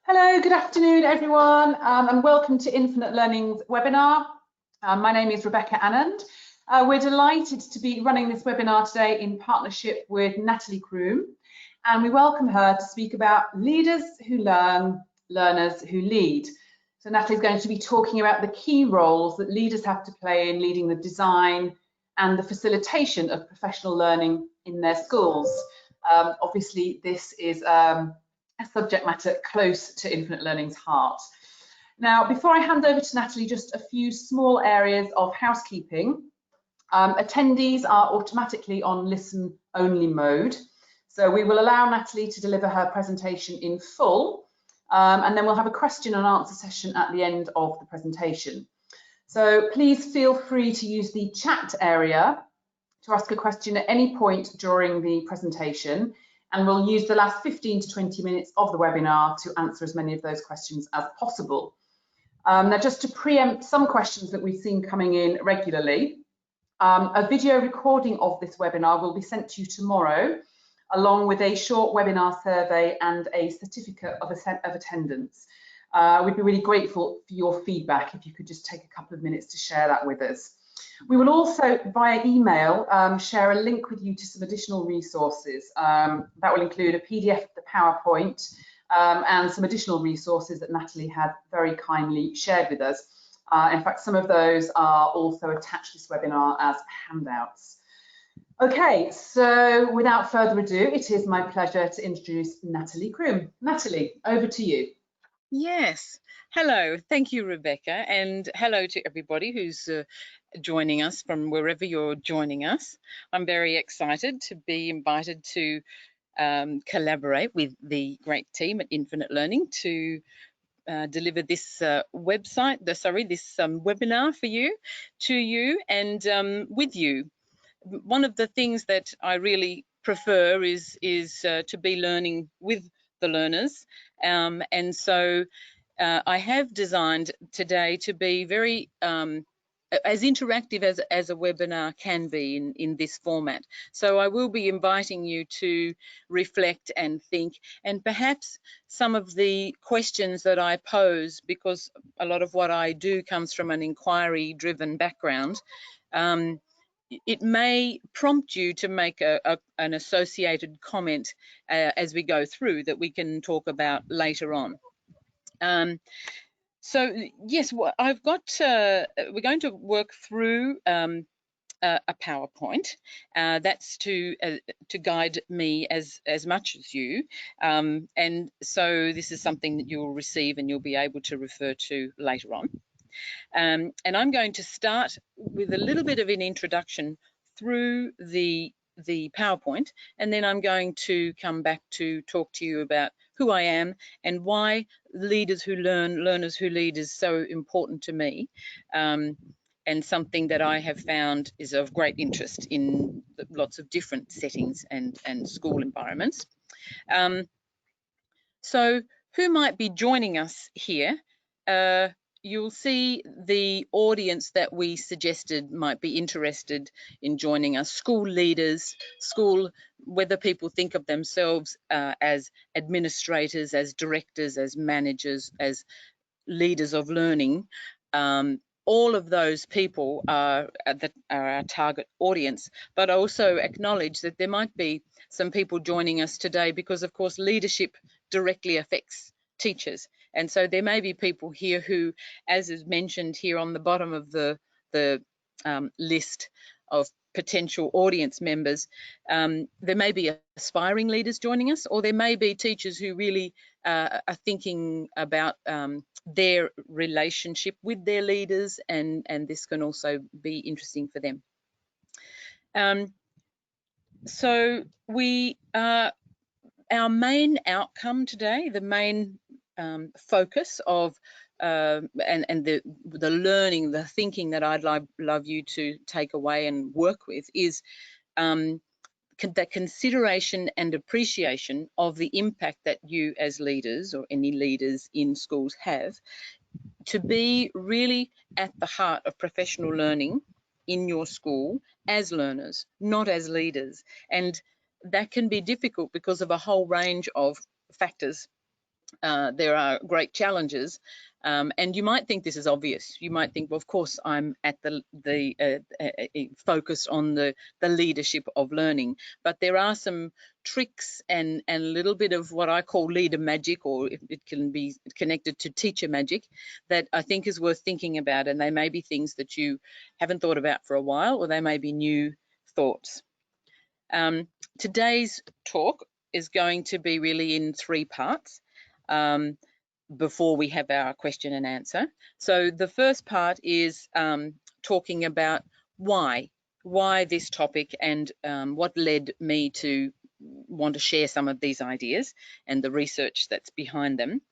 Hello, good afternoon everyone, and welcome to Infinite Learning's webinar. My name is Rebecca Anand. We're delighted to be running this webinar today in partnership with Natalie Croome, and we welcome her to speak about leaders who learn, learners who lead. So Natalie's going to be talking about the key roles that leaders have to play in leading the design and the facilitation of professional learning in their schools. Obviously, this is a subject matter close to Infinite Learning's heart. Now, before I hand over to Natalie, just a few small areas of housekeeping. Attendees are automatically on listen-only mode. So we will allow Natalie to deliver her presentation in full, and then we'll have a question and answer session at the end of the presentation. So please feel free to use the chat area to ask a question at any point during the presentation, and we'll use the last 15 to 20 minutes of the webinar to answer as many of those questions as possible. Now, just to preempt some questions that we've seen coming in regularly, a video recording of this webinar will be sent to you tomorrow, along with a short webinar survey and a certificate of attendance. We'd be really grateful for your feedback if you could just take a couple of minutes to share that with us. We will also, via email, share a link with you to some additional resources. That will include a PDF of the PowerPoint and some additional resources that Natalie had very kindly shared with us. In fact, some of those are also attached to this webinar as handouts. Okay, so without further ado, it is my pleasure to introduce Natalie Croome. Natalie, over to you. Yes, hello, thank you, Rebecca, and hello to everybody who's joining us from wherever you're joining us. I'm very excited to be invited to collaborate with the great team at Infinite Learning to deliver this webinar for you, to you, and with you. One of the things that I really prefer is to be learning with the learners, and so I have designed today to be very as interactive as a webinar can be in this format. So I will be inviting you to reflect and think, and perhaps some of the questions that I pose, because a lot of what I do comes from an inquiry-driven background, it may prompt you to make an associated comment as we go through that we can talk about later on. So yes, I've got. We're going to work through a PowerPoint. That's to guide me as much as you, and so this is something that you'll receive and you'll be able to refer to later on. And I'm going to start with a little bit of an introduction through the PowerPoint, and then I'm going to come back to talk to you about who I am and why leaders who learn, learners who lead is so important to me, and something that I have found is of great interest in lots of different settings and school environments. So who might be joining us here? You'll see the audience that we suggested might be interested in joining us: school leaders, whether people think of themselves as administrators, as directors, as managers, as leaders of learning. All of those people are our target audience, but I also acknowledge that there might be some people joining us today because, of course, leadership directly affects teachers. And so there may be people here who, as is mentioned here on the bottom of the list of potential audience members, there may be aspiring leaders joining us, or there may be teachers who really are thinking about their relationship with their leaders, and this can also be interesting for them. So our main outcome today, the main focus of and the learning, the thinking that I'd love you to take away and work with is the consideration and appreciation of the impact that you as leaders or any leaders in schools have to be really at the heart of professional learning in your school as learners, not as leaders. And that can be difficult because of a whole range of factors. there are great challenges. And you might think this is obvious. You might think, well, of course, I'm at the focused on the leadership of learning. But there are some tricks and a little bit of what I call leader magic, or it can be connected to teacher magic, that I think is worth thinking about. And they may be things that you haven't thought about for a while, or they may be new thoughts. Today's talk is going to be really in 3 parts. Before we have our question and answer. So the first part is talking about why this topic, and what led me to want to share some of these ideas and the research that's behind them.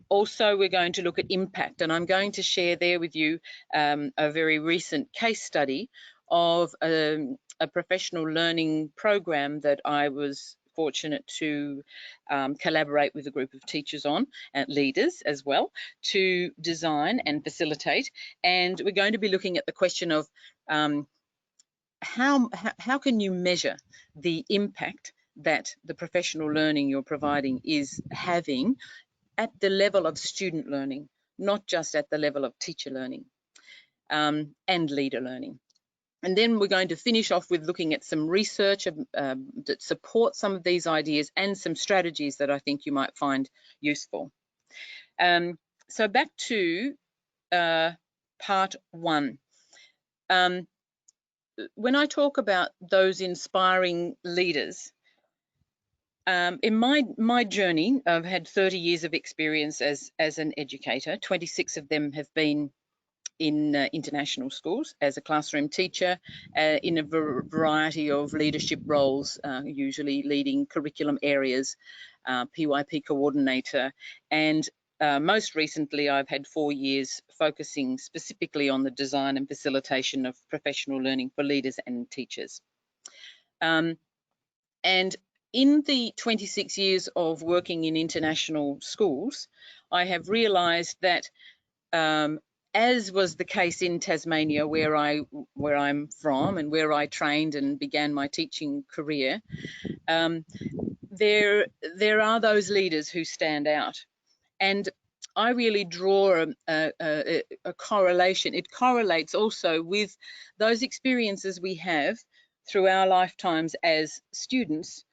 Also, we're going to look at impact, and I'm going to share there with you a very recent case study of a professional learning program that I was fortunate to collaborate with a group of teachers on, and leaders as well, to design and facilitate. And we're going to be looking at the question of how can you measure the impact that the professional learning you're providing is having at the level of student learning, not just at the level of teacher learning and leader learning. And then we're going to finish off with looking at some research that supports some of these ideas, and some strategies that I think you might find useful. So back to part 1. When I talk about those inspiring leaders, in my journey, I've had 30 years of experience as an educator. 26 of them have been in international schools as a classroom teacher, in a variety of leadership roles, usually leading curriculum areas, PYP coordinator, and most recently I've had 4 years focusing specifically on the design and facilitation of professional learning for leaders and teachers. And in the 26 years of working in international schools, I have realised that as was the case in Tasmania, where I'm from and where I trained and began my teaching career, there are those leaders who stand out, and I really draw a correlation. It correlates also with those experiences we have through our lifetimes as students,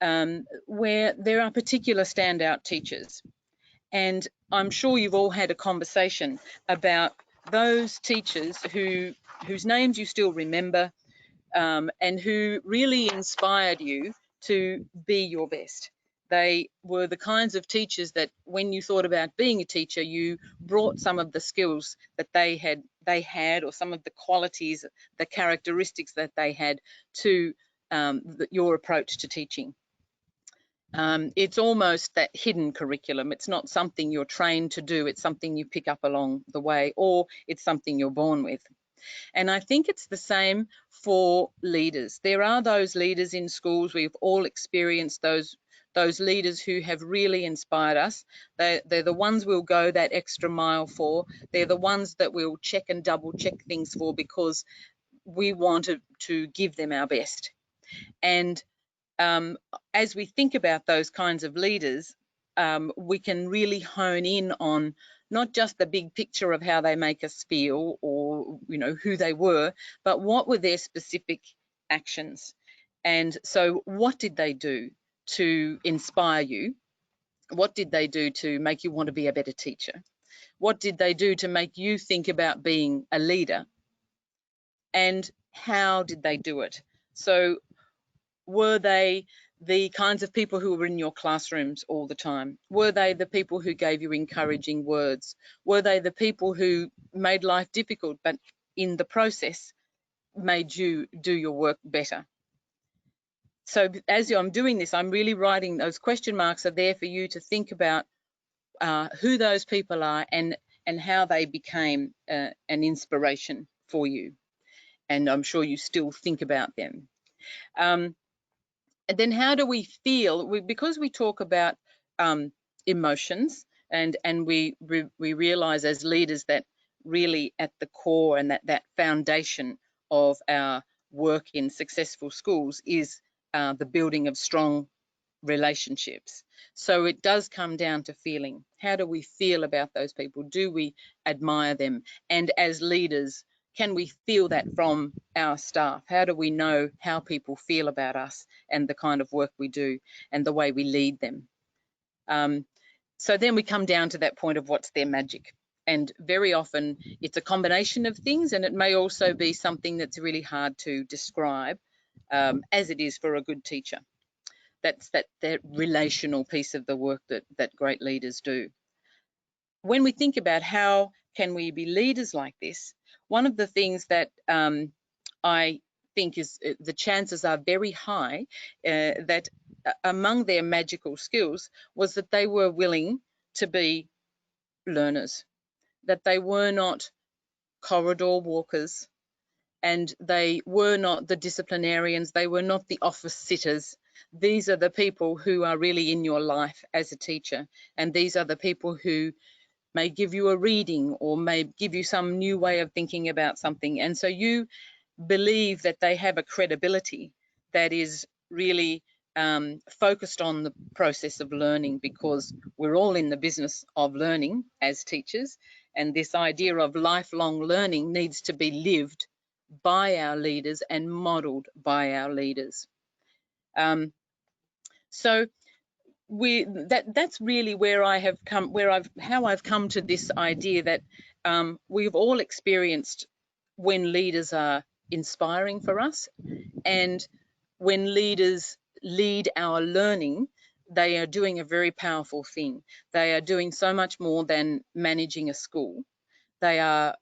where there are particular standout teachers. And I'm sure you've all had a conversation about those teachers whose names you still remember, and who really inspired you to be your best. They were the kinds of teachers that when you thought about being a teacher, you brought some of the skills that they had, or some of the qualities, the characteristics that they had to your approach to teaching. It's almost that hidden curriculum. It's not something you're trained to do. It's something you pick up along the way, or it's something you're born with. And I think it's the same for leaders. There are those leaders in schools. We've all experienced those leaders who have really inspired us. They're the ones we'll go that extra mile for. They're the ones that we'll check and double check things for, because we wanted to give them our best. And as we think about those kinds of leaders, we can really hone in on not just the big picture of how they make us feel, or who they were, but what were their specific actions. And so what did they do to inspire you? What did they do to make you want to be a better teacher? What did they do to make you think about being a leader? And how did they do it? So were they the kinds of people who were in your classrooms all the time? Were they the people who gave you encouraging words? Were they the people who made life difficult, but in the process made you do your work better? So as I'm doing this, I'm really writing those question marks are there for you to think about who those people are, and how they became an inspiration for you. And I'm sure you still think about them. And then how do we feel? Because we talk about emotions, and we realize as leaders that really at the core and that foundation of our work in successful schools is the building of strong relationships. So it does come down to feeling. How do we feel about those people? Do we admire them? And as leaders, can we feel that from our staff? How do we know how people feel about us and the kind of work we do and the way we lead them? So then we come down to that point of what's their magic. And very often it's a combination of things, and it may also be something that's really hard to describe, as it is for a good teacher. That's that relational piece of the work that great leaders do. When we think about how can we be leaders like this, one of the things that I think is the chances are very high that among their magical skills was that they were willing to be learners, that they were not corridor walkers, and they were not the disciplinarians, they were not the office sitters. These are the people who are really in your life as a teacher, and these are the people who may give you a reading or may give you some new way of thinking about something. And so you believe that they have a credibility that is really focused on the process of learning, because we're all in the business of learning as teachers, and this idea of lifelong learning needs to be lived by our leaders and modelled by our leaders. So that's really where I have come, how I've come to this idea that we've all experienced when leaders are inspiring for us, and when leaders lead our learning, they are doing a very powerful thing. They are doing so much more than managing a school. They are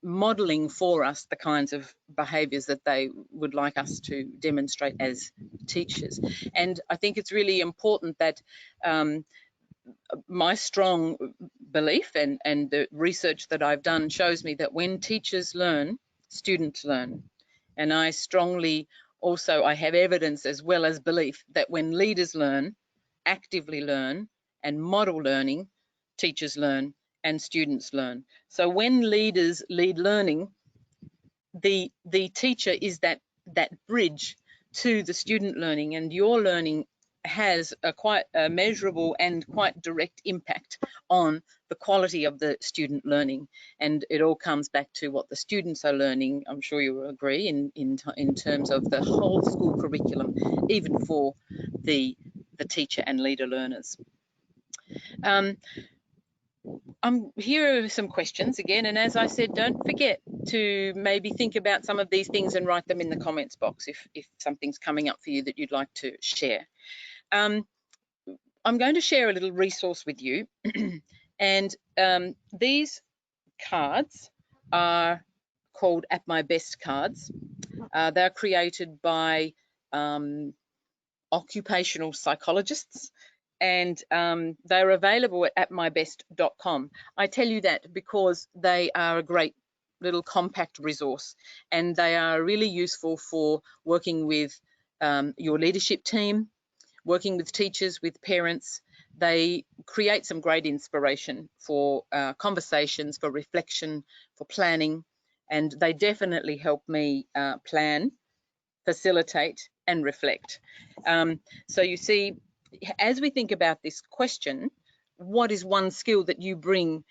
modelling for us the kinds of behaviours that they would like us to demonstrate as teachers. And I think it's really important that my strong belief and the research that I've done shows me that when teachers learn, students learn. And I strongly also, I have evidence as well as belief that when leaders learn, actively learn and model learning, teachers learn and students learn. So when leaders lead learning, the teacher is that bridge to the student learning, and your learning has a quite measurable and quite direct impact on the quality of the student learning. And it all comes back to what the students are learning, I'm sure you will agree, in terms of the whole school curriculum, even for the teacher and leader learners. Here are some questions again, and as I said, don't forget to maybe think about some of these things and write them in the comments box if something's coming up for you that you'd like to share. I'm going to share a little resource with you, and these cards are called At My Best cards. They're created by occupational psychologists, and they're available at atmybest.com. I tell you that because they are a great little compact resource, and they are really useful for working with your leadership team, working with teachers, with parents. They create some great inspiration for conversations, for reflection, for planning, and they definitely help me plan, facilitate, and reflect. So you see, as we think about this question, what is one skill that you bring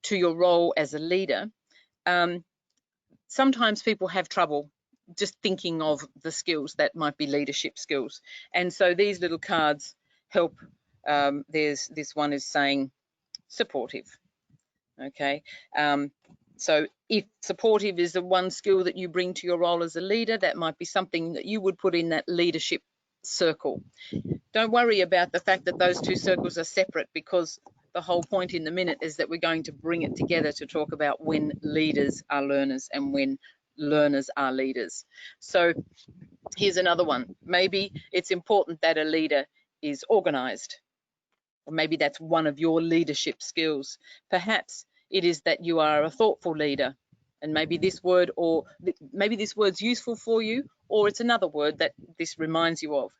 to your role as a leader? Sometimes people have trouble just thinking of the skills that might be leadership skills. And so these little cards help. This one is saying supportive. Okay. So if supportive is the one skill that you bring to your role as a leader, that might be something that you would put in that leadership circle. Don't worry about the fact that those two circles are separate, because the whole point in the minute is that we're going to bring it together to talk about when leaders are learners and when learners are leaders. So here's another one. Maybe it's important that a leader is organised, or maybe that's one of your leadership skills. Perhaps it is that you are a thoughtful leader, and maybe this word, or maybe this word's useful for you, or it's another word that this reminds you of.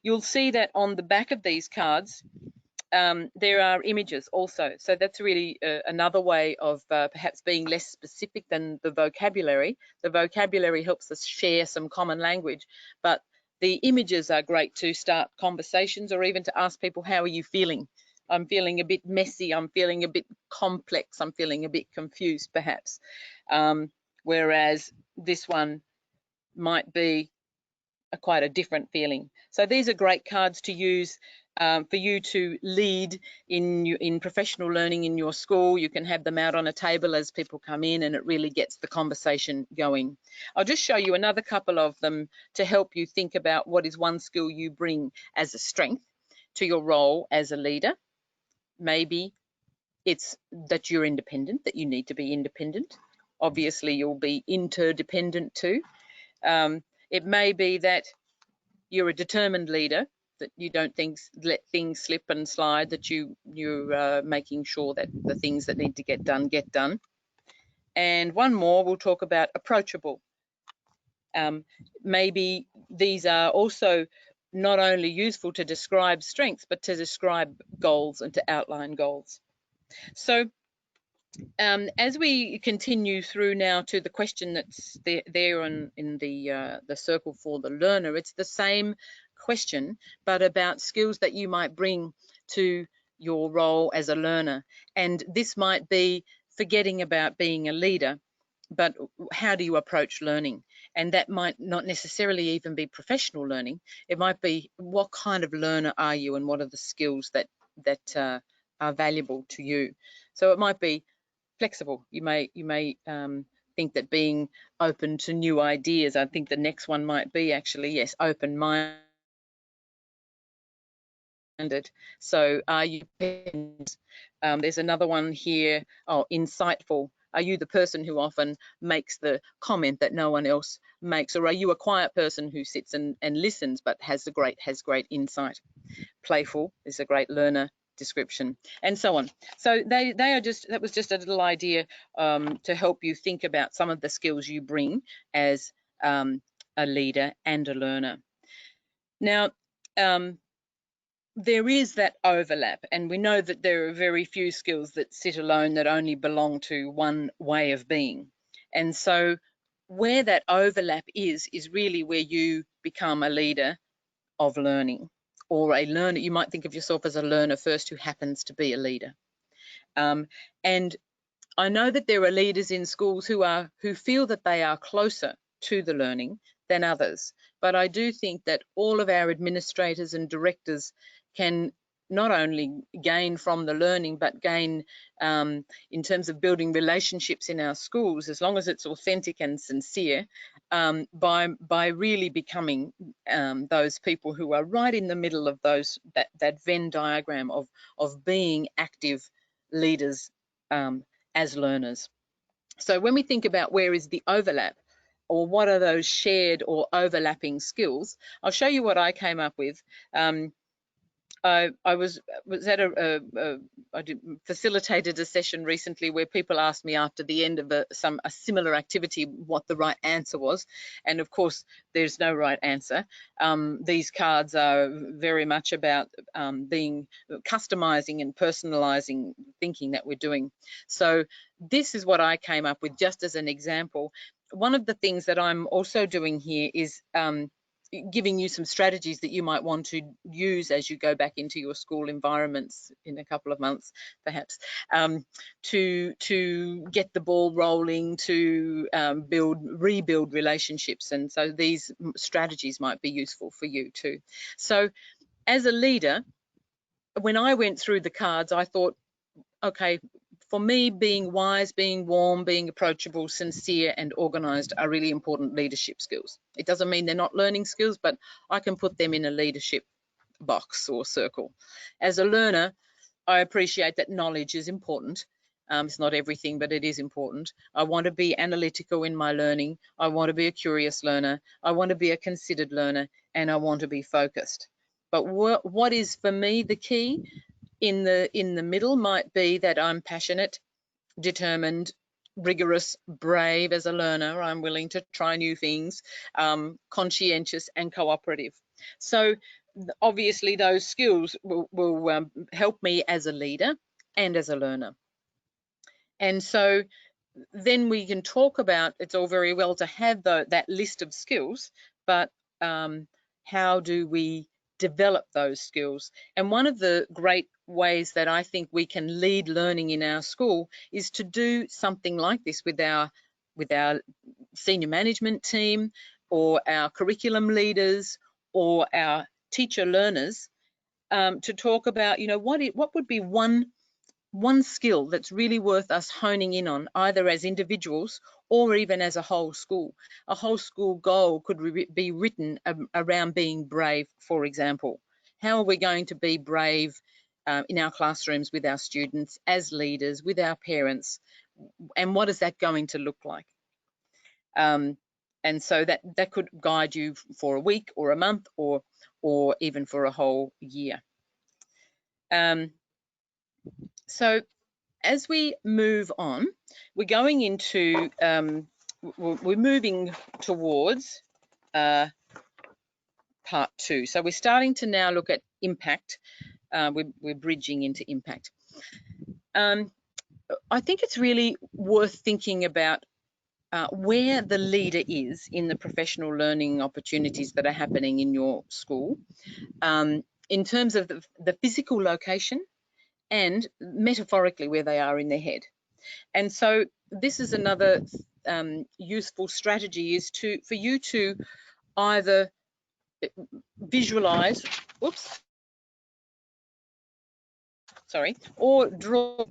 You'll see that on the back of these cards, there are images also. So that's really another way of perhaps being less specific than the vocabulary. The vocabulary helps us share some common language, but The images are great to start conversations, or even to ask people, how are you feeling? I'm feeling a bit messy, I'm feeling a bit complex, I'm feeling a bit confused perhaps. Whereas this one might be quite a different feeling. So these are great cards to use for you to lead in professional learning in your school. You can have them out on a table as people come in, and it really gets the conversation going. I'll just show you another couple of them to help you think about what is one skill you bring as a strength to your role as a leader. Maybe it's that you're independent, that you need to be independent. Obviously, you'll be interdependent too. It may be that you're a determined leader, that you don't let things slip and slide, that you're making sure that the things that need to get done. And one more, we'll talk about approachable. Maybe these are also not only useful to describe strengths, but to describe goals and to outline goals. So as we continue through now to the question that's there in the circle for the learner, it's the same question, but about skills that you might bring to your role as a learner. And this might be forgetting about being a leader, but how do you approach learning? And that might not necessarily even be professional learning. It might be, what kind of learner are you, and what are the skills that are valuable to you? So it might be flexible. You may think that being open to new ideas. I think the next one might be actually, yes, open-minded. So are you there's another one here, insightful. Are you the person who often makes the comment that no one else makes, or are you a quiet person who sits and listens but has great insight? Playful is a great learner description, and so on. So that was just a little idea to help you think about some of the skills you bring as a leader and a learner. Now, there is that overlap, and we know that there are very few skills that sit alone, that only belong to one way of being. And so where that overlap is really where you become a leader of learning, or a learner. You might think of yourself as a learner first who happens to be a leader. And I know that there are leaders in schools who feel that they are closer to the learning than others, but I do think that all of our administrators and directors can not only gain from the learning, but gain in terms of building relationships in our schools, as long as it's authentic and sincere, by really becoming those people who are right in the middle of that Venn diagram of being active leaders as learners. So when we think about where is the overlap, or what are those shared or overlapping skills, I'll show you what I came up with. I was at I facilitated a session recently where people asked me after the end of a similar activity what the right answer was, and of course there's no right answer. These cards are very much about being customizing and personalizing thinking that we're doing. So this is what I came up with just as an example. One of the things that I'm also doing here is giving you some strategies that you might want to use as you go back into your school environments in a couple of months, perhaps, to get the ball rolling, to rebuild relationships. And so these strategies might be useful for you too. So as a leader, when I went through the cards, I thought, okay, for me, being wise, being warm, being approachable, sincere, and organised are really important leadership skills. It doesn't mean they're not learning skills, but I can put them in a leadership box or circle. As a learner, I appreciate that knowledge is important. It's not everything, but it is important. I want to be analytical in my learning. I want to be a curious learner. I want to be a considered learner, and I want to be focused. But what is for me the key? In the middle might be that I'm passionate, determined, rigorous, brave as a learner. I'm willing to try new things, conscientious and cooperative. So obviously those skills will help me as a leader and as a learner. And so then we can talk about, it's all very well to have that list of skills, but how do we develop those skills? And one of the great ways that I think we can lead learning in our school is to do something like this with our senior management team, or our curriculum leaders, or our teacher learners, to talk about, what would be one skill that's really worth us honing in on, either as individuals or even as a whole school. A whole school goal could be written around being brave, for example. How are we going to be brave in our classrooms with our students, as leaders, with our parents, and what is that going to look like? And so that could guide you for a week or a month, or even for a whole year. So as we move on, we're going into, we're moving towards part 2. So we're starting to now look at impact. We're bridging into impact. I think it's really worth thinking about where the leader is in the professional learning opportunities that are happening in your school, in terms of the physical location, and metaphorically where they are in their head. And so this is another useful strategy, is for you to either visualize, or draw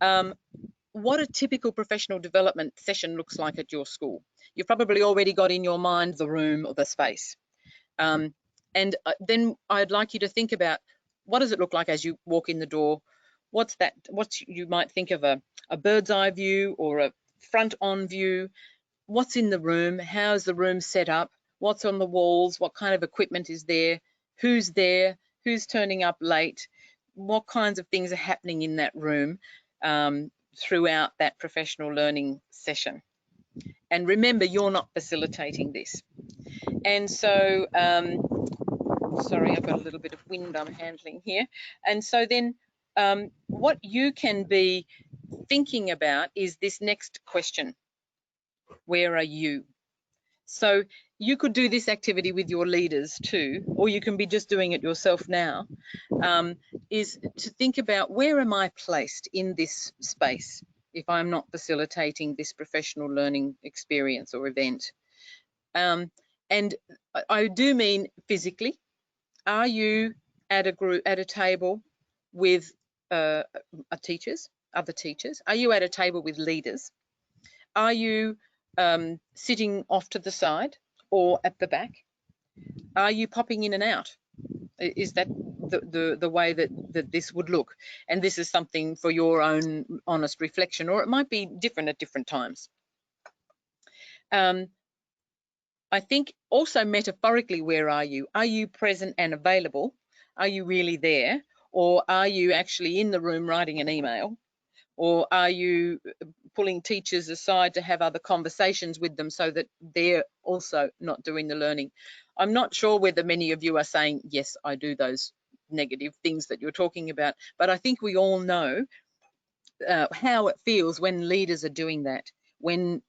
what a typical professional development session looks like at your school. You've probably already got in your mind the room or the space. And then I'd like you to think about, what does it look like as you walk in the door? You might think of a bird's eye view or a front on view. What's in the room? How's the room set up? What's on the walls? What kind of equipment is there? Who's there? Who's turning up late? What kinds of things are happening in that room throughout that professional learning session? And remember, you're not facilitating this. And so, sorry, I've got a little bit of wind I'm handling here. And so then what you can be thinking about is this next question: where are you? So you could do this activity with your leaders too, or you can be just doing it yourself now, is to think about, where am I placed in this space if I'm not facilitating this professional learning experience or event? And I do mean physically. Are you at a table with other teachers? Are you at a table with leaders? Are you sitting off to the side or at the back? Are you popping in and out? Is that the way that this would look? And this is something for your own honest reflection, or it might be different at different times. I think also metaphorically, where are you? Are you present and available? Are you really there? Or are you actually in the room writing an email? Or are you pulling teachers aside to have other conversations with them so that they're also not doing the learning? I'm not sure whether many of you are saying, yes, I do those negative things that you're talking about, but I think we all know how it feels when leaders are doing that, when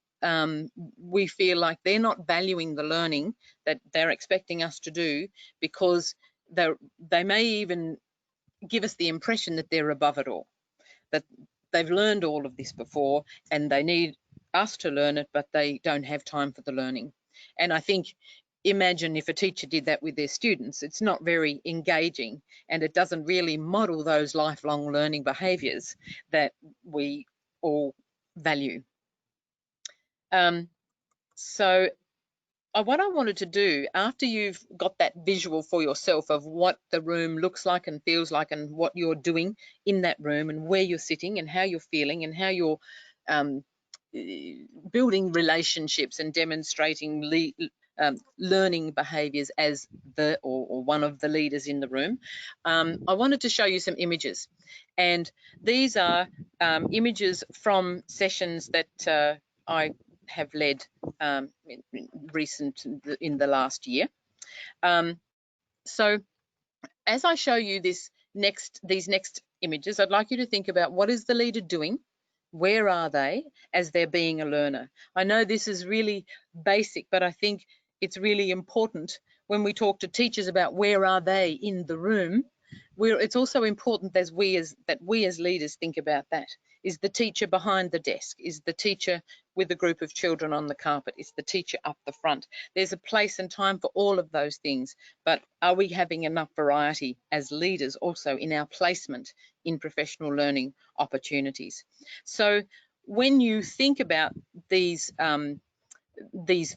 we feel like they're not valuing the learning that they're expecting us to do, because they may even give us the impression that they're above it all, that they've learned all of this before and they need us to learn it, but they don't have time for the learning. And I think, imagine if a teacher did that with their students. It's not very engaging, and it doesn't really model those lifelong learning behaviours that we all value. So what I wanted to do, after you've got that visual for yourself of what the room looks like and feels like, and what you're doing in that room, and where you're sitting, and how you're feeling, and how you're building relationships and demonstrating learning behaviours as or one of the leaders in the room, I wanted to show you some images. And these are images from sessions that I have led in the last year. So as I show you these next images, I'd like you to think about, what is the leader doing? Where are they as they're being a learner? I know this is really basic, but I think it's really important when we talk to teachers about where are they in the room, it's also important that we as leaders think about that. Is the teacher behind the desk? Is the teacher with a group of children on the carpet? Is the teacher up the front? There's a place and time for all of those things, but are we having enough variety as leaders also in our placement in professional learning opportunities? So when you think about these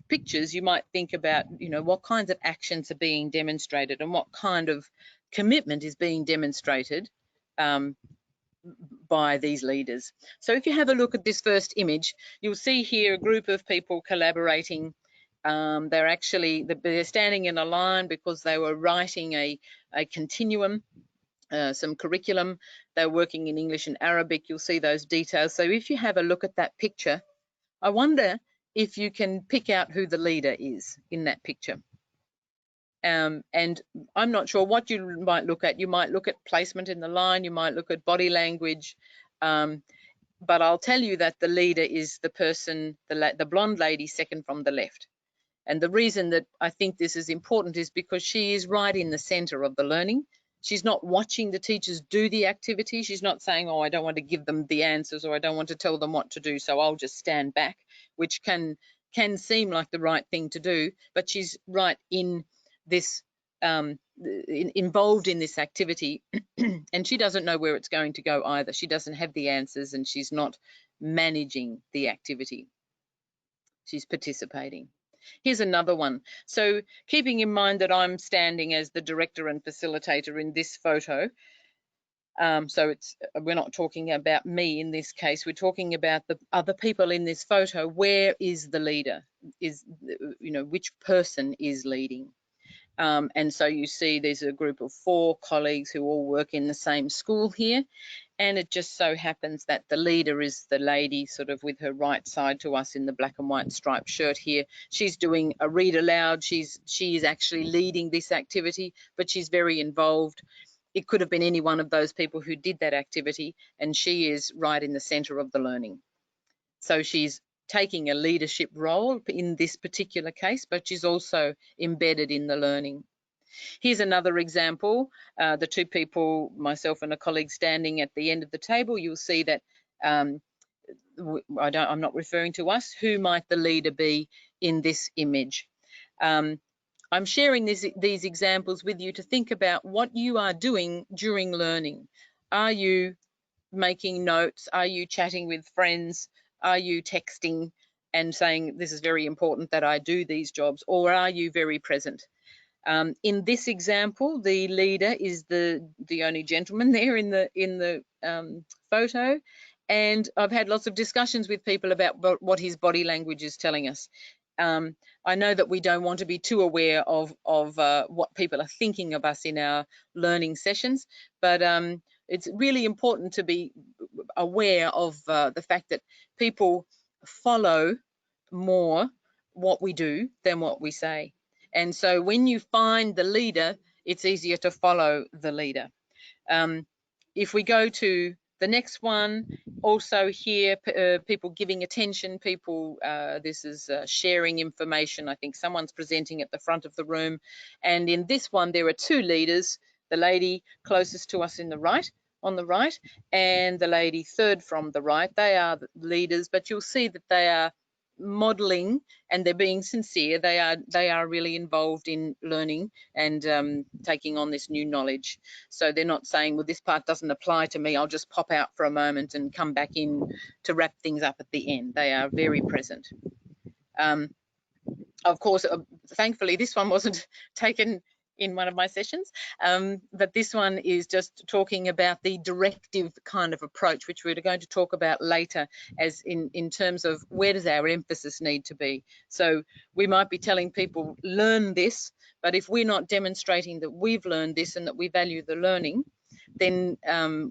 pictures, you might think about, what kinds of actions are being demonstrated and what kind of commitment is being demonstrated by these leaders. So if you have a look at this first image, you'll see here a group of people collaborating. They're standing in a line because they were writing a continuum, some curriculum. They're working in English and Arabic. You'll see those details. So if you have a look at that picture, I wonder if you can pick out who the leader is in that picture. And I'm not sure what you might look at. You might look at placement in the line, you might look at body language, but I'll tell you that the leader is the person, the blonde lady second from the left. And the reason that I think this is important is because she is right in the center of the learning. She's not watching the teachers do the activity. She's not saying, oh, I don't want to give them the answers, or I don't want to tell them what to do, so I'll just stand back, which can seem like the right thing to do, but she's right in this, involved in this activity, and she doesn't know where it's going to go either. She doesn't have the answers, and she's not managing the activity. She's participating. Here's another one. So keeping in mind that I'm standing as the director and facilitator in this photo, so we're not talking about me in this case, we're talking about the other people in this photo. Where is the leader? Which person is leading? And so you see there's a group of 4 colleagues who all work in the same school here, and it just so happens that the leader is the lady sort of with her right side to us in the black and white striped shirt here. She's doing a read aloud. She is actually leading this activity, but she's very involved. It could have been any one of those people who did that activity, and she is right in the center of the learning. So she's taking a leadership role in this particular case, but she's also embedded in the learning. Here's another example. The 2 people, myself and a colleague, standing at the end of the table. You'll see that I'm not referring to us. Who might the leader be in this image? I'm sharing these examples with you to think about what you are doing during learning. Are you making notes? Are you chatting with friends? Are you texting and saying, this is very important that I do these jobs? Or are you very present? In this example, the leader is the only gentleman there in the photo, and I've had lots of discussions with people about what his body language is telling us. I know that we don't want to be too aware of what people are thinking of us in our learning sessions, but it's really important to be aware of the fact that people follow more what we do than what we say. And so when you find the leader, it's easier to follow the leader. If we go to the next one, also here, people giving attention, people, this is sharing information. I think someone's presenting at the front of the room. And in this one, there are 2 leaders, the lady closest to us on the right, and the lady third from the right. They are the leaders, but you'll see that they are modeling and they're being sincere. They are really involved in learning and taking on this new knowledge. So they're not saying, well, this part doesn't apply to me, I'll just pop out for a moment and come back in to wrap things up at the end. They are very present. Of course, thankfully this one wasn't taken in one of my sessions, but this one is just talking about the directive kind of approach, which we're going to talk about later, as in terms of where does our emphasis need to be. So we might be telling people, learn this, but if we're not demonstrating that we've learned this and that we value the learning, then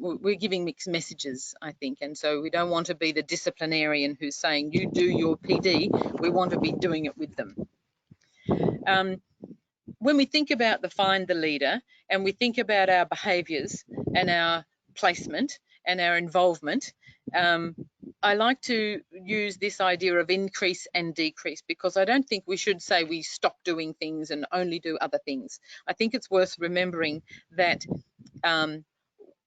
we're giving mixed messages, I think. And so we don't want to be the disciplinarian who's saying, you do your PD. We want to be doing it with them. When we think about find the leader, and we think about our behaviours and our placement and our involvement, I like to use this idea of increase and decrease, because I don't think we should say we stop doing things and only do other things. I think it's worth remembering that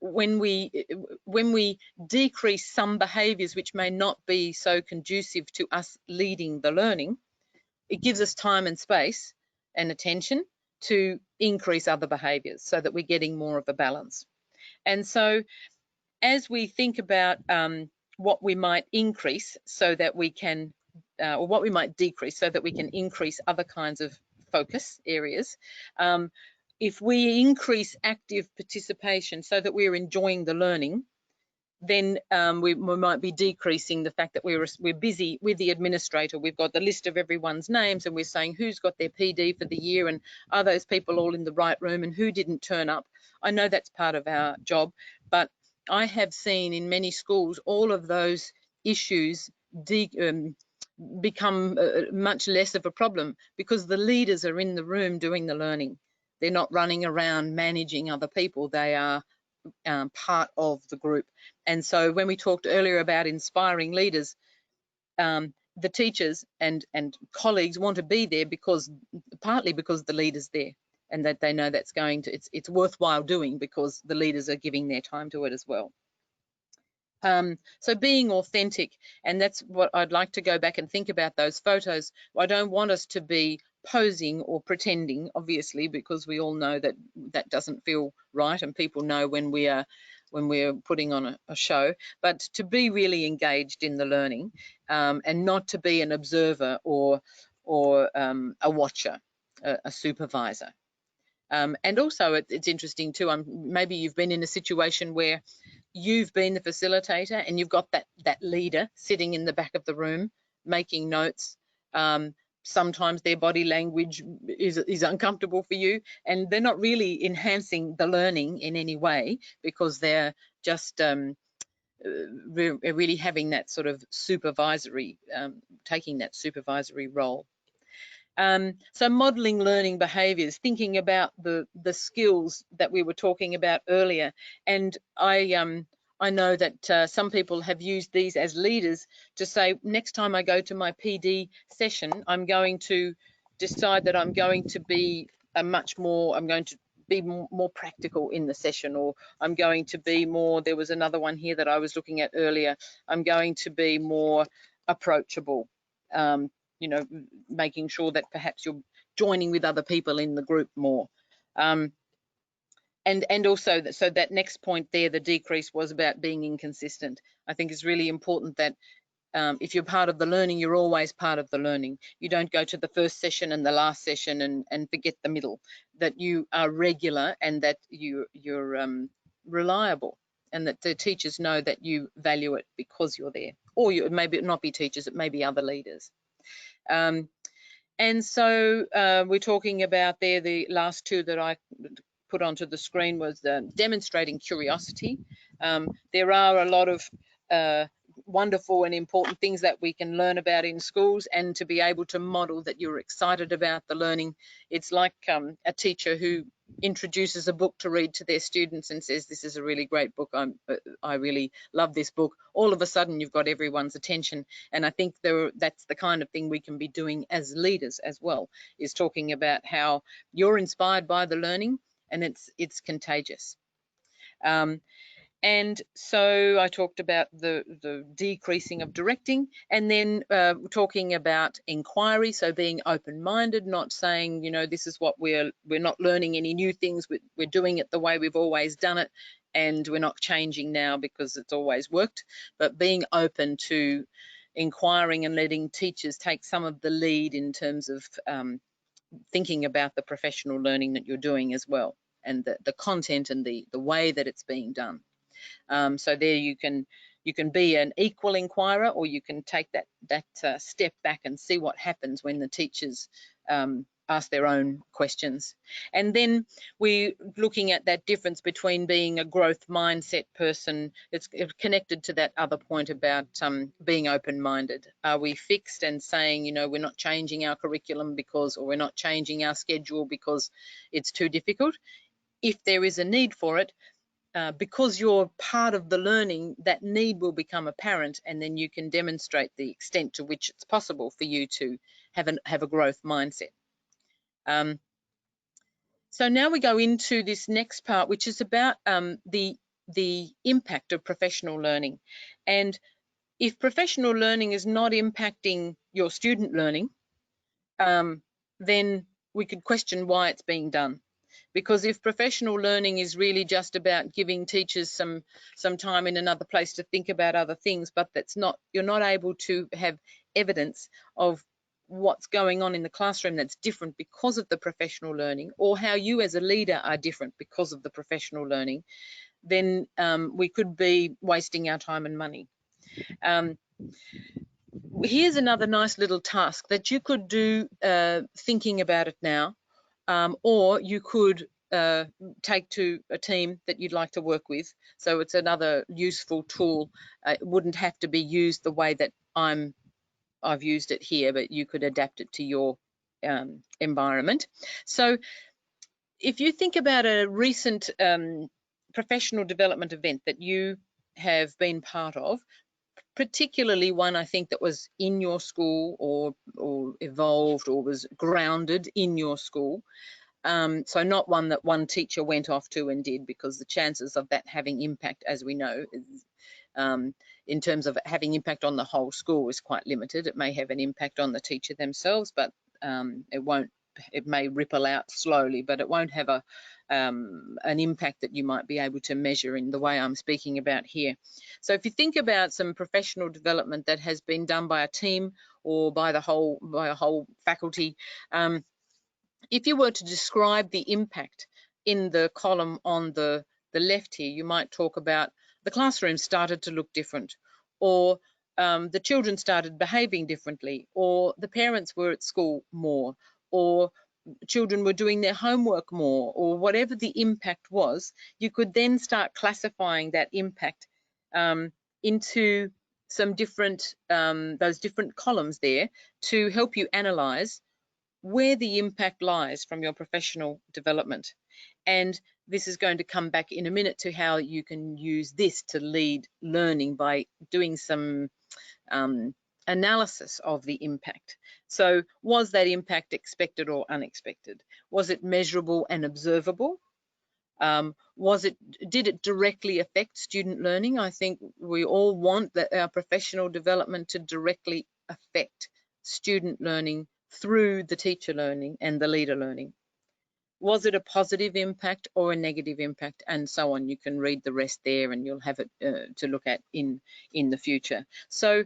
when we decrease some behaviours which may not be so conducive to us leading the learning, it gives us time and space and attention to increase other behaviours so that we're getting more of a balance. And so as we think about what we might increase so that we can, or what we might decrease so that we can increase other kinds of focus areas, if we increase active participation so that we're enjoying the learning, then we might be decreasing the fact that we're busy with the administrator. We've got the list of everyone's names and we're saying who's got their PD for the year and are those people all in the right room and who didn't turn up. I know that's part of our job, but I have seen in many schools all of those issues become much less of a problem because the leaders are in the room doing the learning. They're not running around managing other people. They are part of the group. And so when we talked earlier about inspiring leaders, the teachers and colleagues want to be there partly because the leader's there and that they know that's it's worthwhile doing because the leaders are giving their time to it as well. So being authentic, and that's what I'd like to go back and think about those photos. I don't want us to be posing or pretending, obviously, because we all know that that doesn't feel right, and people know when we're putting on a show, but to be really engaged in the learning and not to be an observer or a watcher, a supervisor. And also it's interesting too, maybe you've been in a situation where you've been the facilitator and you've got that leader sitting in the back of the room making notes. Sometimes their body language is uncomfortable for you and they're not really enhancing the learning in any way because they're just really having that sort of supervisory, taking that supervisory role. So modelling learning behaviours, thinking about the skills that we were talking about earlier, and I know that some people have used these as leaders to say, next time I go to my PD session, I'm going to decide that I'm going to be more practical in the session, or I'm going to be more, there was another one here that I was looking at earlier, I'm going to be more approachable. You know, making sure that perhaps you're joining with other people in the group more. And also, so that next point there, the decrease was about being inconsistent. I think it's really important that if you're part of the learning, you're always part of the learning. You don't go to the first session and the last session and forget the middle, that you are regular and that you're reliable, and that the teachers know that you value it because you're there. Or it may not be teachers, it may be other leaders. And so we're talking about there, the last two that I put onto the screen was demonstrating curiosity. There are a lot of wonderful and important things that we can learn about in schools, and to be able to model that you're excited about the learning. It's like a teacher who introduces a book to read to their students and says, this is a really great book, I really love this book. All of a sudden you've got everyone's attention, and I think that's the kind of thing we can be doing as leaders as well, is talking about how you're inspired by the learning and it's contagious. And so I talked about the decreasing of directing, and then talking about inquiry, so being open-minded, not saying, you know, this is what we're not learning any new things, we're doing it the way we've always done it, and we're not changing now because it's always worked, but being open to inquiring and letting teachers take some of the lead in terms of thinking about the professional learning that you're doing as well, and the content and the way that it's being done. So there you can be an equal inquirer, or you can take that step back and see what happens when the teachers ask their own questions. And then we're looking at that difference between being a growth mindset person. It's connected to that other point about being open-minded. Are we fixed and saying, you know, we're not changing our curriculum or we're not changing our schedule because it's too difficult? If there is a need for it, because you're part of the learning, that need will become apparent, and then you can demonstrate the extent to which it's possible for you to have a growth mindset. So now we go into this next part, which is about the impact of professional learning. And if professional learning is not impacting your student learning, then we could question why it's being done. Because if professional learning is really just about giving teachers some time in another place to think about other things, but you're not able to have evidence of what's going on in the classroom that's different because of the professional learning, or how you as a leader are different because of the professional learning, then we could be wasting our time and money. Here's another nice little task that you could do thinking about it now, or you could take to a team that you'd like to work with. So it's another useful tool. It wouldn't have to be used the way that I've used it here, but you could adapt it to your environment. So if you think about a recent professional development event that you have been part of, particularly one I think that was in your school or evolved or was grounded in your school. So not one that one teacher went off to and did, because the chances of that having impact, as we know, is, in terms of having impact on the whole school, is quite limited. It may have an impact on the teacher themselves, but it may ripple out slowly, but it won't have an impact that you might be able to measure in the way I'm speaking about here. So if you think about some professional development that has been done by a team or by a whole faculty, if you were to describe the impact in the column on the left here, you might talk about the classroom started to look different, or the children started behaving differently, or the parents were at school more, or children were doing their homework more, or whatever the impact was. You could then start classifying that impact into some different, those different columns there to help you analyse where the impact lies from your professional development. And this is going to come back in a minute to how you can use this to lead learning by doing some analysis of the impact. So was that impact expected or unexpected? Was it measurable and observable? Did it directly affect student learning? I think we all want that our professional development to directly affect student learning through the teacher learning and the leader learning. Was it a positive impact or a negative impact, and so on? You can read the rest there and you'll have it to look at in the future. So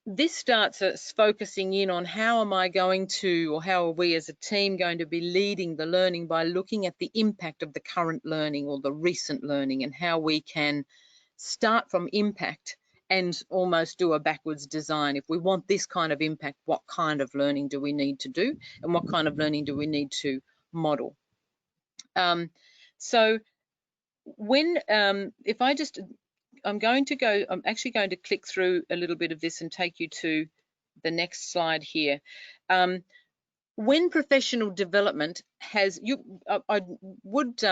this starts us focusing in on how am I going to, or how are we as a team going to be leading the learning by looking at the impact of the current learning or the recent learning, and how we can start from impact and almost do a backwards design. If we want this kind of impact, what kind of learning do we need to do, and what kind of learning do we need to model? So when, if I just, I'm actually going to click through a little bit of this and take you to the next slide here. When professional development has, I would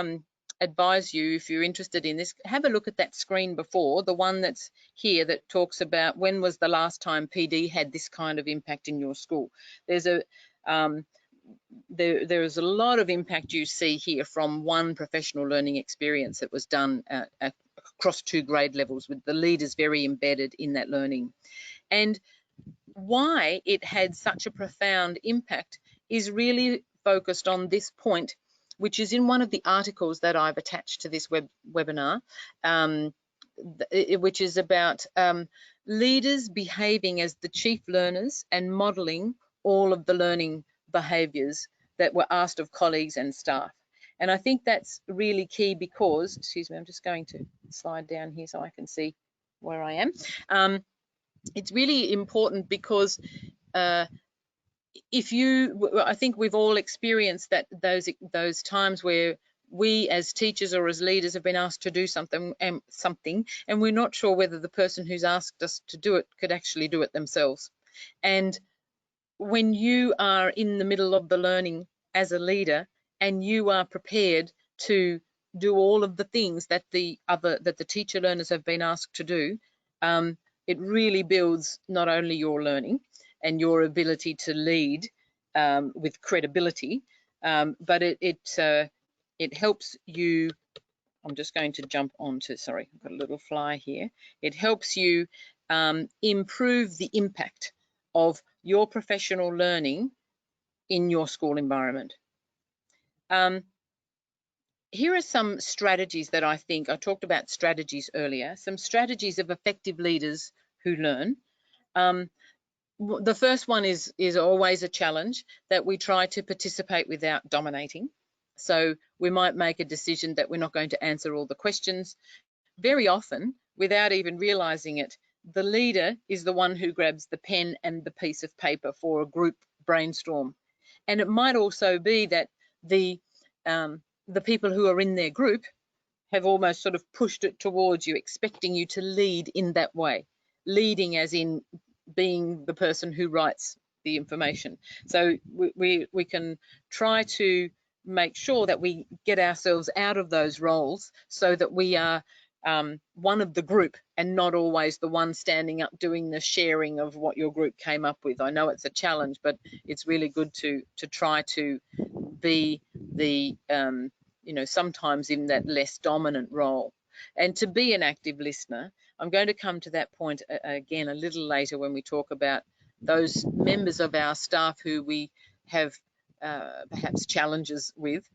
advise you, if you're interested in this, have a look at that screen before, the one that's here that talks about when was the last time PD had this kind of impact in your school. There's a there is a lot of impact you see here from one professional learning experience that was done across 2 grade levels, with the leaders very embedded in that learning. And why it had such a profound impact is really focused on this point, which is in one of the articles that I've attached to this webinar, which is about leaders behaving as the chief learners and modelling all of the learning behaviours that were asked of colleagues and staff. And I think that's really key because, excuse me, I'm just going to slide down here so I can see where I am. It's really important because I think we've all experienced that those times where we as teachers or as leaders have been asked to do something and we're not sure whether the person who's asked us to do it could actually do it themselves. And when you are in the middle of the learning as a leader and you are prepared to do all of the things that the teacher learners have been asked to do, it really builds not only your learning and your ability to lead with credibility, but it helps you. I'm just going to jump onto, sorry, I've got a little fly here. It helps you improve the impact of your professional learning in your school environment. Here are some strategies that I think, I talked about strategies earlier, some strategies of effective leaders who learn. The first one is always a challenge, that we try to participate without dominating. So we might make a decision that we're not going to answer all the questions. Very often, without even realizing it, the leader is the one who grabs the pen and the piece of paper for a group brainstorm. And it might also be that the people who are in their group have almost sort of pushed it towards you, expecting you to lead in that way. Leading as in being the person who writes the information. So we can try to make sure that we get ourselves out of those roles so that we are one of the group and not always the one standing up doing the sharing of what your group came up with. I know it's a challenge, but it's really good to try to be the sometimes in that less dominant role, and to be an active listener. I'm going to come to that point again a little later when we talk about those members of our staff who we have perhaps challenges with.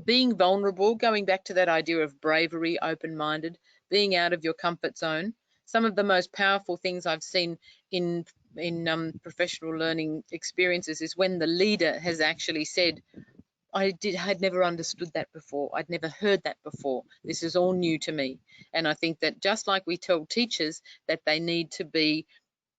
Being vulnerable, going back to that idea of bravery, open-minded, being out of your comfort zone. Some of the most powerful things I've seen in professional learning experiences is when the leader has actually said, I'd never understood that before. I'd never heard that before. This is all new to me. And I think that just like we tell teachers that they need to be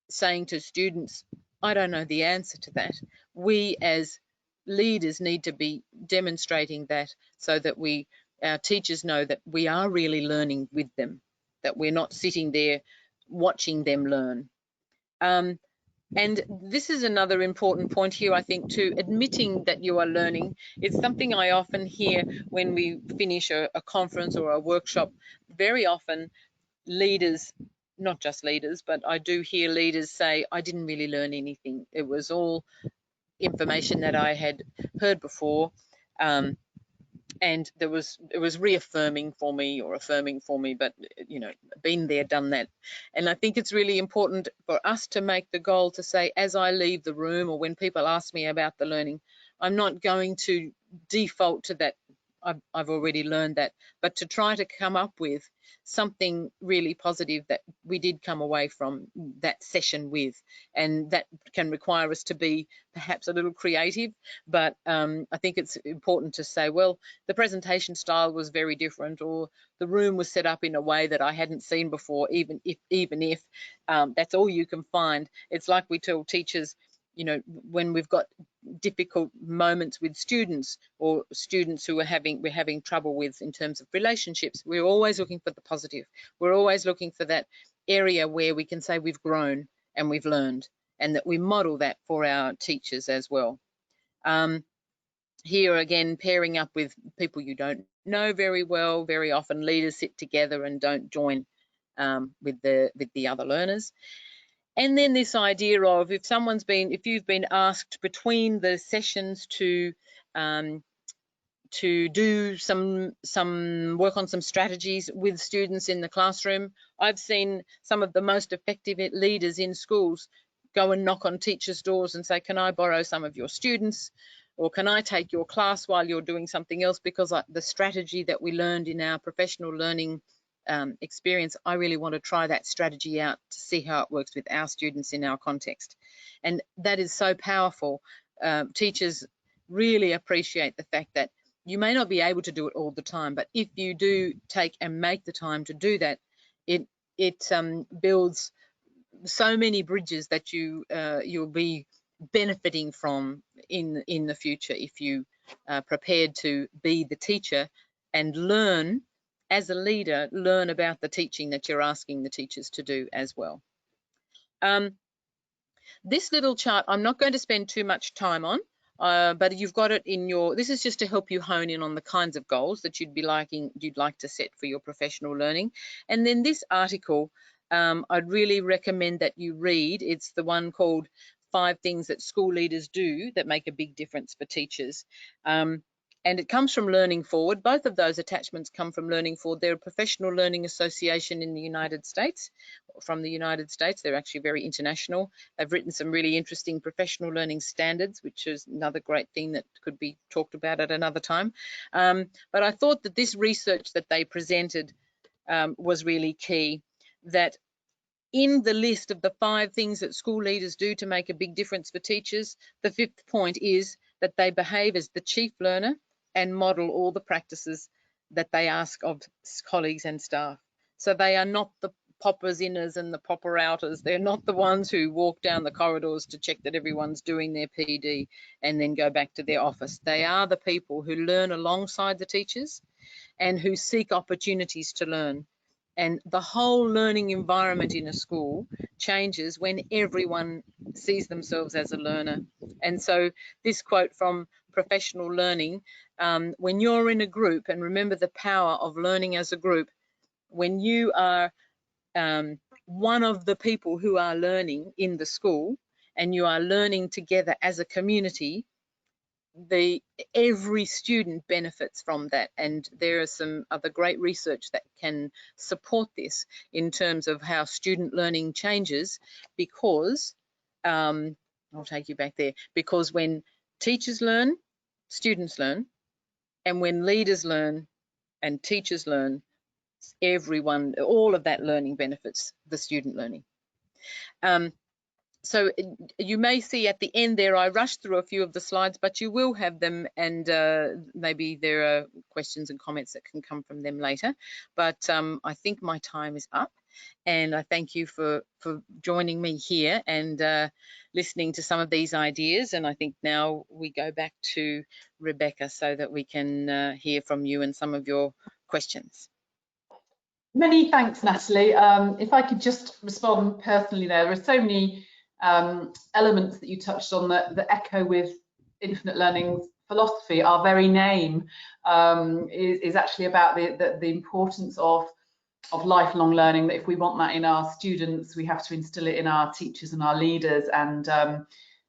saying to students, I don't know the answer to that, we as leaders need to be demonstrating that so that our teachers know that we are really learning with them, that we're not sitting there watching them learn. And this is another important point here, I think, too. Admitting that you are learning. It's something I often hear when we finish a conference or a workshop. Very often leaders, not just leaders, but I do hear leaders say, I didn't really learn anything. It was all information that I had heard before. And it was reaffirming for me or affirming for me, but been there, done that. And I think it's really important for us to make the goal to say, as I leave the room or when people ask me about the learning, I'm not going to default to that, I've already learned that, but to try to come up with something really positive that we did come away from that session with. And that can require us to be perhaps a little creative, but I think it's important to say, well, the presentation style was very different, or the room was set up in a way that I hadn't seen before, even if that's all you can find. It's like we tell teachers, when we've got difficult moments with students or students who we're having trouble with in terms of relationships, we're always looking for the positive. We're always looking for that area where we can say we've grown and we've learned, and that we model that for our teachers as well. Here again, pairing up with people you don't know very well. Very often leaders sit together and don't join with the other learners. And then this idea of if you've been asked between the sessions to do some work on some strategies with students in the classroom, I've seen some of the most effective leaders in schools go and knock on teachers' doors and say, can I borrow some of your students? Or can I take your class while you're doing something else? Because the strategy that we learned in our professional learning experience, I really want to try that strategy out to see how it works with our students in our context. And that is so powerful. Teachers really appreciate the fact that you may not be able to do it all the time, but if you do take and make the time to do that, it builds so many bridges that you'll be benefiting from in the future if you are prepared to be the teacher and learn as a leader, learn about the teaching that you're asking the teachers to do as well. This little chart I'm not going to spend too much time on. but you've got it in your, this is just to help you hone in on the kinds of goals that you'd like to set for your professional learning. And then this article, I'd really recommend that you read. It's the one called 5 Things That School Leaders Do That Make a Big Difference for Teachers. And it comes from Learning Forward. Both of those attachments come from Learning Forward. They're a professional learning association in the United States, from the United States. They're actually very international. They've written some really interesting professional learning standards, which is another great thing that could be talked about at another time. But I thought that this research that they presented was really key, that in the list of the 5 things that school leaders do to make a big difference for teachers, the 5th point is that they behave as the chief learner and model all the practices that they ask of colleagues and staff. So they are not the poppers inners and the popper outers. They're not the ones who walk down the corridors to check that everyone's doing their PD and then go back to their office. They are the people who learn alongside the teachers and who seek opportunities to learn. And the whole learning environment in a school changes when everyone sees themselves as a learner. And so this quote from Professional Learning, when you're in a group, and remember the power of learning as a group, when you are one of the people who are learning in the school and you are learning together as a community, every student benefits from that. And there is some other great research that can support this in terms of how student learning changes, because I'll take you back there, because when teachers learn, students learn, and when leaders learn and teachers learn, everyone, all of that learning benefits the student learning. So you may see at the end there, I rushed through a few of the slides, but you will have them, and maybe there are questions and comments that can come from them later. But I think my time is up, and I thank you for joining me here and listening to some of these ideas. And I think now we go back to Rebecca so that we can hear from you and some of your questions. Many thanks, Natalie. If I could just respond personally there are so many elements that you touched on that echo with Infinite Learning's philosophy. Our very name is actually about the importance of lifelong learning, that if we want that in our students, we have to instill it in our teachers and our leaders. And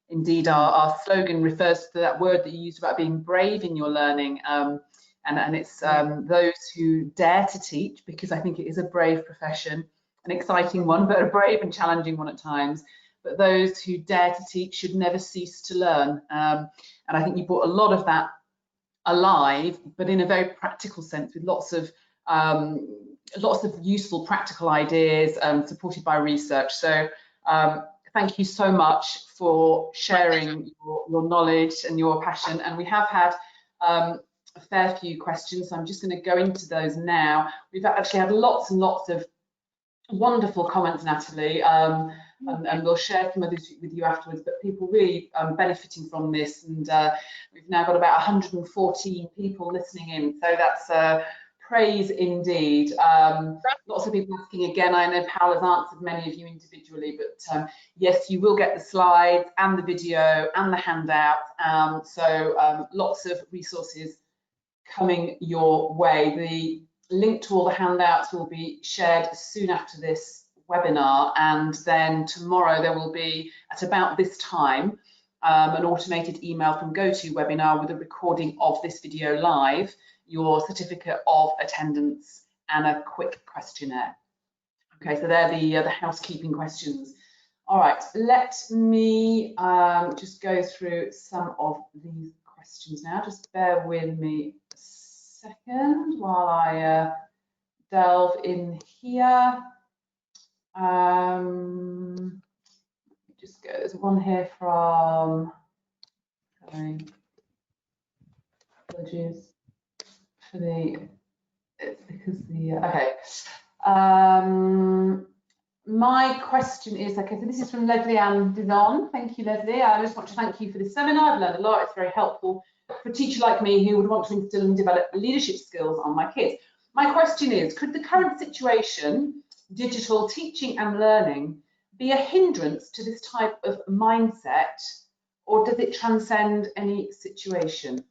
indeed, our slogan refers to that word that you used about being brave in your learning. And it's those who dare to teach, because I think it is a brave profession, an exciting one, but a brave and challenging one at times. But those who dare to teach should never cease to learn. And I think you brought a lot of that alive, but in a very practical sense, with lots of useful practical ideas supported by research. So thank you so much for sharing your knowledge and your passion. And we have had a fair few questions, so I'm just going to go into those now. We've actually had lots and lots of wonderful comments, Natalie, and we'll share some of this with you afterwards, but people really benefiting from this, and we've now got about 114 people listening in, so that's praise indeed. Lots of people asking again. I know Paul has answered many of you individually, but yes, you will get the slides and the video and the handout, so lots of resources coming your way. The link to all the handouts will be shared soon after this webinar, and then tomorrow there will be, at about this time, an automated email from GoToWebinar with a recording of this video live, your certificate of attendance, and a quick questionnaire. Okay, so they're the housekeeping questions. All right, let me just go through some of these questions now. Just bear with me a second while I delve in here. Just go. There's one here from. Apologies for the. It's because the okay. My question is, okay, so this is from Leslie Ann Dizon. Thank you, Leslie. I just want to thank you for this seminar. I've learned a lot. It's very helpful for a teacher like me who would want to instill and develop leadership skills on my kids. My question is, could the current situation, digital teaching and learning, be a hindrance to this type of mindset, or does it transcend any situation?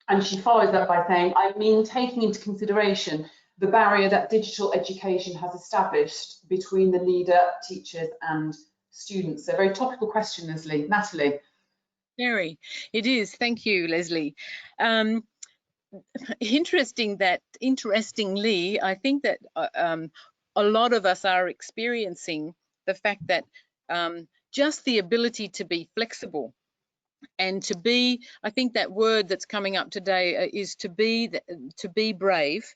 And she follows up by saying, I mean, taking into consideration the barrier that digital education has established between the leader, teachers and students. So very topical question, Leslie. Natalie. Very, it is. Thank you, Leslie. Interestingly, I think that a lot of us are experiencing the fact that just the ability to be flexible and to be, I think that word that's coming up today is to be brave,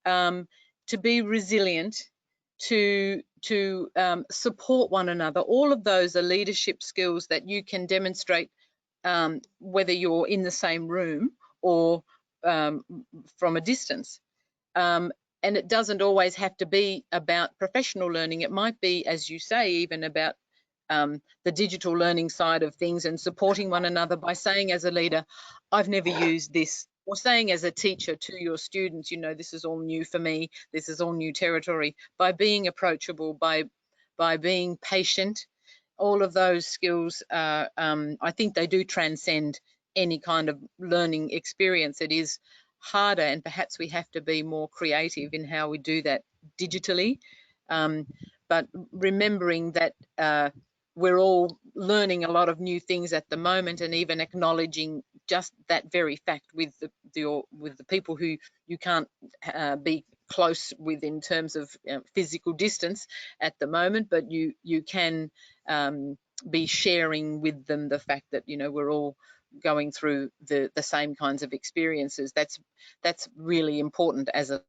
to be resilient, to support one another. All of those are leadership skills that you can demonstrate whether you're in the same room or from a distance. And it doesn't always have to be about professional learning. It might be, as you say, even about the digital learning side of things and supporting one another by saying as a leader, I've never used this, or saying as a teacher to your students, you know, this is all new for me, this is all new territory, by being approachable, by being patient. All of those skills, I think they do transcend any kind of learning experience. It is harder, and perhaps we have to be more creative in how we do that digitally. But remembering that we're all learning a lot of new things at the moment, and even acknowledging just that very fact with the people who you can't be close with in terms of physical distance at the moment, but you can be sharing with them the fact that, you know, we're all going through the same kinds of experiences. That's really important as a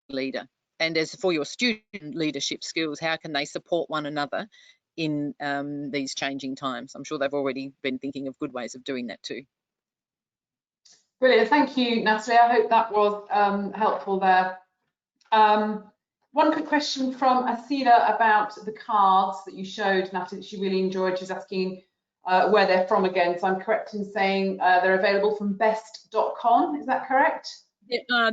leader. And as for your student leadership skills, how can they support one another in these changing times? I'm sure they've already been thinking of good ways of doing that too. Brilliant, thank you, Natalie. I hope that was helpful there. One quick question from Asila about the cards that you showed, Natalie, that she really enjoyed. She was asking where they're from again. So I'm correct in saying they're available from best.com, is that correct?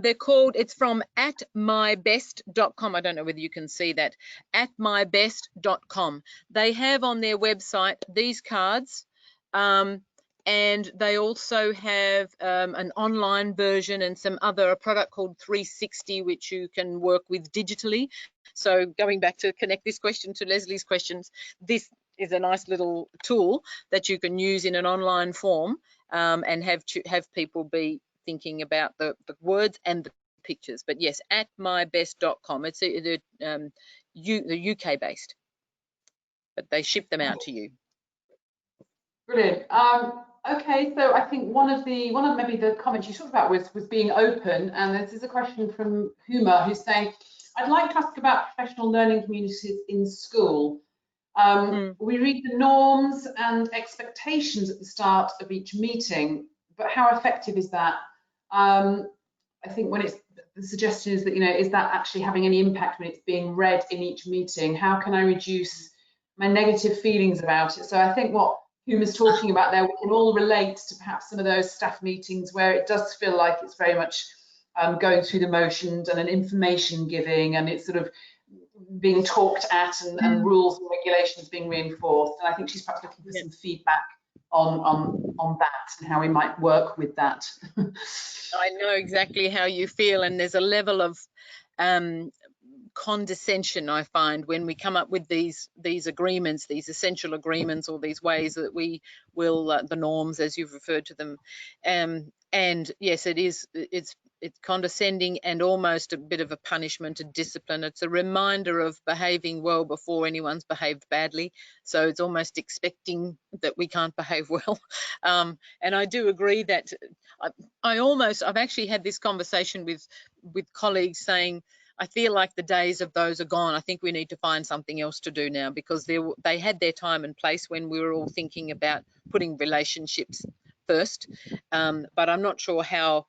They're called, it's from @mybest.com. I don't know whether you can see that, @mybest.com. They have on their website these cards, and they also have an online version and a product called 360, which you can work with digitally. So going back to connect this question to Leslie's questions, this is a nice little tool that you can use in an online form and have people be thinking about the words and the pictures. But yes, @mybest.com. It's the UK based, but they ship them out to you. Brilliant. Okay, so I think one of maybe the comments you talked about was being open, and this is a question from Huma, who's saying, I'd like to ask about professional learning communities in school. We read the norms and expectations at the start of each meeting, but how effective is that? I think when the suggestion is that, you know, is that actually having any impact when it's being read in each meeting? How can I reduce my negative feelings about it? So I think what Huma's talking about there, we can all relate to perhaps some of those staff meetings where it does feel like it's very much going through the motions and an information giving, and it's sort of being talked at, and rules and regulations being reinforced. And I think she's perhaps looking for some feedback on that and how we might work with that. I know exactly how you feel, and there's a level of condescension, I find, when we come up with these agreements, these essential agreements, or these ways that we will the norms, as you've referred to them. And yes, it's condescending and almost a bit of a punishment, a discipline. It's a reminder of behaving well before anyone's behaved badly. So it's almost expecting that we can't behave well. And I do agree that I've actually had this conversation with colleagues saying, I feel like the days of those are gone. I think we need to find something else to do now, because they had their time and place when we were all thinking about putting relationships first. But I'm not sure how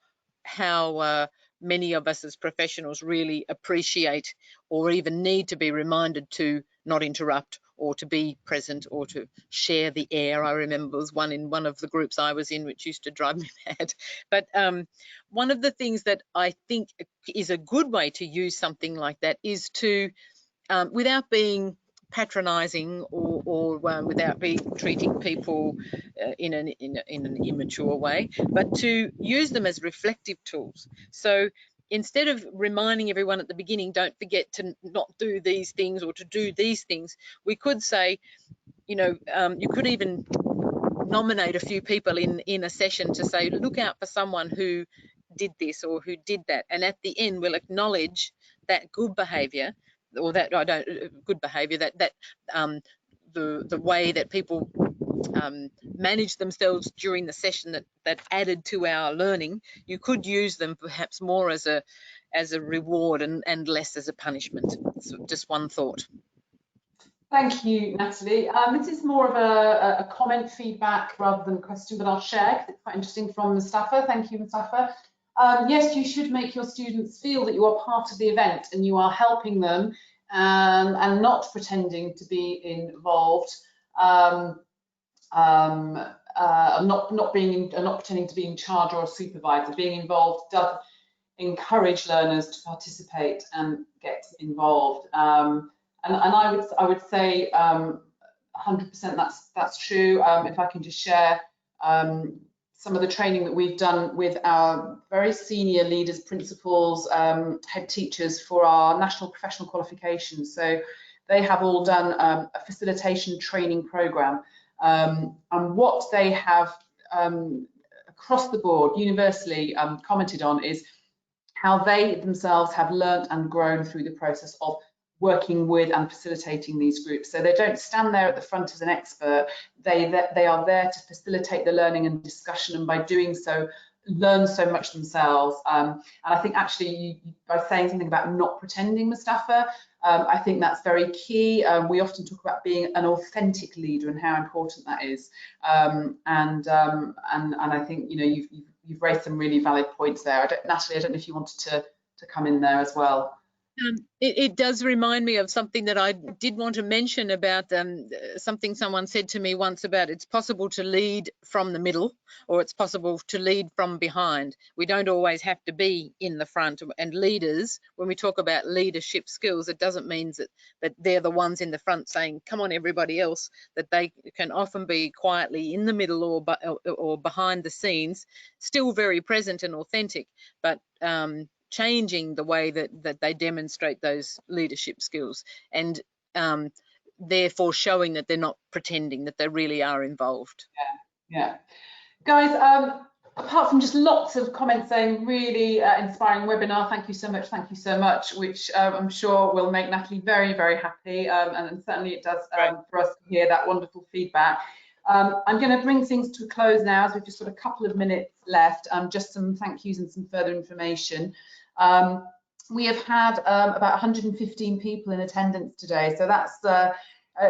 many of us as professionals really appreciate or even need to be reminded to not interrupt, or to be present, or to share the air. I remember there was one in one of the groups I was in which used to drive me mad. But one of the things that I think is a good way to use something like that is to, without being patronising or without treating people in an immature way, but to use them as reflective tools. So instead of reminding everyone at the beginning, don't forget to not do these things or to do these things, we could say, you know, you could even nominate a few people in a session to say, look out for someone who did this or who did that, and at the end we'll acknowledge that good behaviour, or that good behaviour, that the way that people manage themselves during the session that added to our learning. You could use them perhaps more as a reward and less as a punishment. So just one thought. Thank you, Natalie. This is more of a comment feedback rather than a question, but I'll share because it's quite interesting from Mustafa. Thank you, Mustafa. Yes, you should make your students feel that you are part of the event and you are helping them and not pretending to be involved, not pretending to be in charge or a supervisor. Being involved does encourage learners to participate and get involved. And I would say 100% that's true. If I can just share some of the training that we've done with our very senior leaders, principals, head teachers for our national professional qualifications. So they have all done a facilitation training program, and what they have across the board universally commented on is how they themselves have learnt and grown through the process of working with and facilitating these groups. So they don't stand there at the front as an expert, they are there to facilitate the learning and discussion, and by doing so learn so much themselves. And I think actually by saying something about not pretending, Mustafa, I think that's very key. We often talk about being an authentic leader and how important that is. And I think, you know, you've raised some really valid points there. Natalie, I don't know if you wanted to come in there as well. It does remind me of something that I did want to mention about something someone said to me once about it's possible to lead from the middle, or it's possible to lead from behind. We don't always have to be in the front. And leaders, when we talk about leadership skills, it doesn't mean that they're the ones in the front saying, come on, everybody else, that they can often be quietly in the middle or behind the scenes, still very present and authentic, but changing the way that they demonstrate those leadership skills, and therefore showing that they're not pretending, that they really are involved. Yeah. Guys, apart from just lots of comments saying really inspiring webinar, thank you so much, which I'm sure will make Natalie very, very happy, and certainly it does for us to hear that wonderful feedback. I'm going to bring things to a close now, as we've just got a couple of minutes left. Just some thank yous and some further information. We have had about 115 people in attendance today, so that's a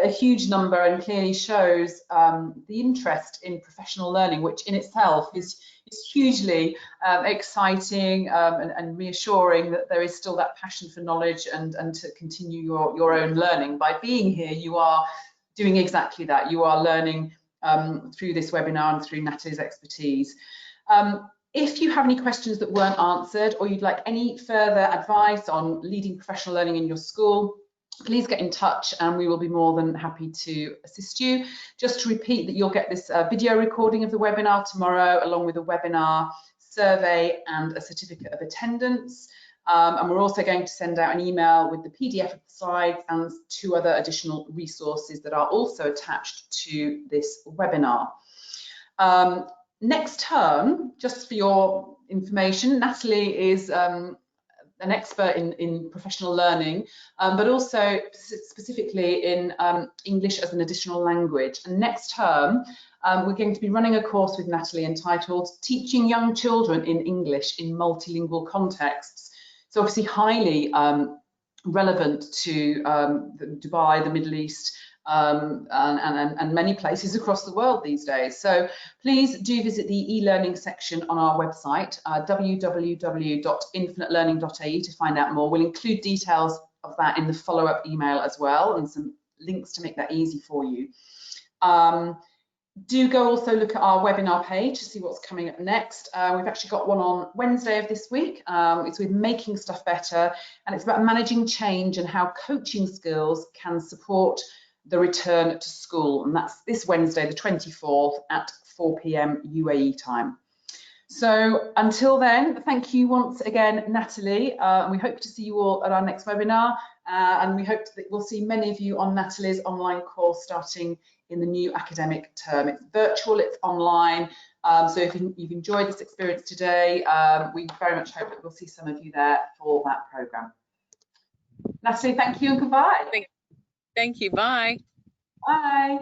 huge number and clearly shows the interest in professional learning, which in itself is hugely exciting and reassuring that there is still that passion for knowledge and to continue your own learning. By being here, you are doing exactly that. You are learning through this webinar and through Natalie's expertise. If you have any questions that weren't answered, or you'd like any further advice on leading professional learning in your school, please get in touch and we will be more than happy to assist you. Just to repeat that you'll get this video recording of the webinar tomorrow, along with a webinar survey and a certificate of attendance. And we're also going to send out an email with the PDF of the slides and 2 other additional resources that are also attached to this webinar. Next term, just for your information, Natalie is an expert in professional learning, but also specifically in English as an additional language. And next term, we're going to be running a course with Natalie entitled Teaching Young Children in English in Multilingual Contexts. So obviously highly relevant to Dubai, the Middle East, and many places across the world these days. So please do visit the e-learning section on our website, www.infinitelearning.ae, to find out more. We'll include details of that in the follow-up email as well, and some links to make that easy for you. Do go also look at our webinar page to see what's coming up next. We've actually got one on Wednesday of this week. It's with Making Stuff Better, and it's about managing change and how coaching skills can support the return to school. And that's this Wednesday, the 24th at 4 p.m. UAE time. So until then, thank you once again, Natalie. And we hope to see you all at our next webinar. And we hope that we'll see many of you on Natalie's online course starting in the new academic term. It's virtual, it's online. So if you've enjoyed this experience today, we very much hope that we'll see some of you there for that programme. Natalie, thank you and goodbye. Thank you. Bye. Bye.